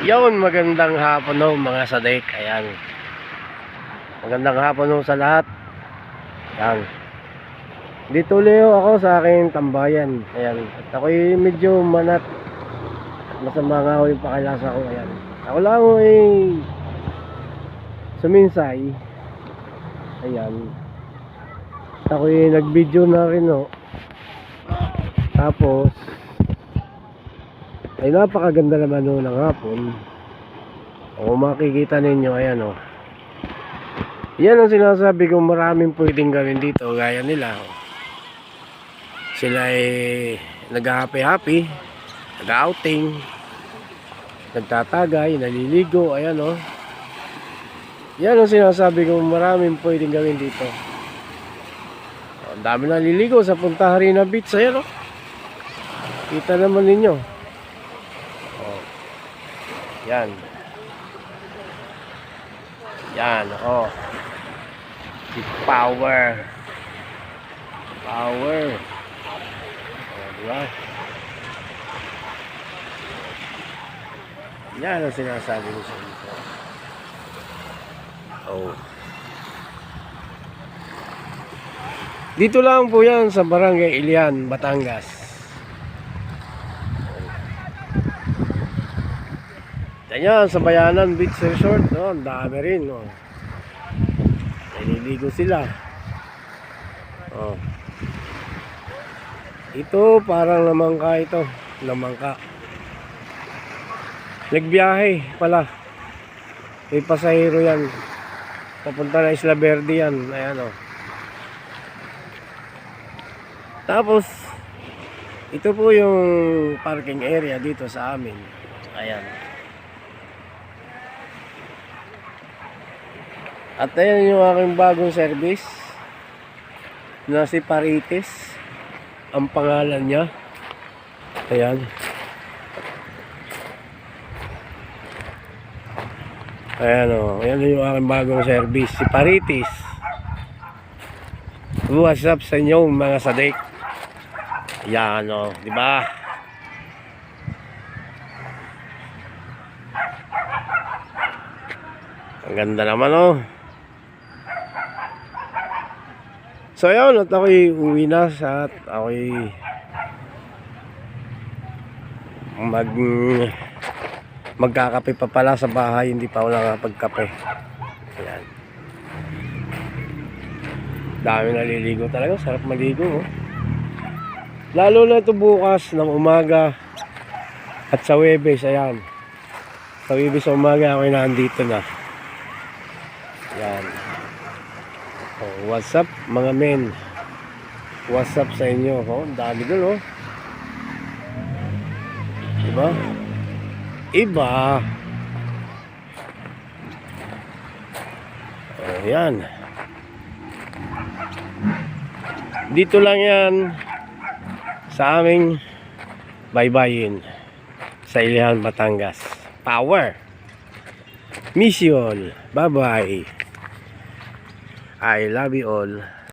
Yun, magandang hapon ho mga sadek. Ayan. Magandang hapon ho sa lahat. Ayan. Dito Leo ako sa aking tambayan. Ayan. At ako'y medyo manat. At masama nga ho yung pakilasa ko. Ayan. Ako lang ho suminsay. Ayan. At ako'y nag-video na rin ho. Tapos ay napakaganda naman ho ng hapon. O makikita ninyo, ayan o. Yan ang sinasabi kong maraming pwedeng gawin dito. Gaya nila o. Sila ay nag-happy-happy, nag-outing, nagtatagay, naliligo. Ayan o. Yan ang sinasabi kong maraming pwedeng gawin dito. Ang dami naliligo sa Punta Harina Beach. Ayan o. Kita naman ninyo. Yan. Yan, oh. Si Power. Power. Oh, diba? Yan ang sinasabi ko sa inyo. Oh. Dito lang po yan sa Barangay Ilian, Batangas. Ayan, sa Bayanan Beach Resort, no? Ang dami rin, no? Naliligo sila. Oh. Ito, parang lamangka ito. Lamangka. Nagbiyahe pala. May pasahero yan. Papunta na Isla Verde yan. Ayan, oh. Tapos, ito po yung parking area dito sa amin. Ayan. At ayan yung aking bagong service na si Paritis ang pangalan niya. Ayan. Ayan o. Ayan yung aking bagong service, si Paritis. What's up sa inyo mga sadek? Ayan o. Diba? Ang ganda naman o. So ayun, at ako'y uwi na at ako'y magkakape pa pala sa bahay, hindi pa ako nakapagkape. Ayan. Dami naliligo talaga, sarap maligo oh. Lalo na ito bukas ng umaga at sa Huwebes, ayan. Sa Huwebes sa umaga ako'y nandito na. Ayan. Oh, what's up mga men? What's up sa inyo? Oh, dami doon oh. Diba? Iba. Oh, yan. Dito lang yan sa aming baybayin sa Ilian, Batangas. Power. Mission. Bye bye. I love you all.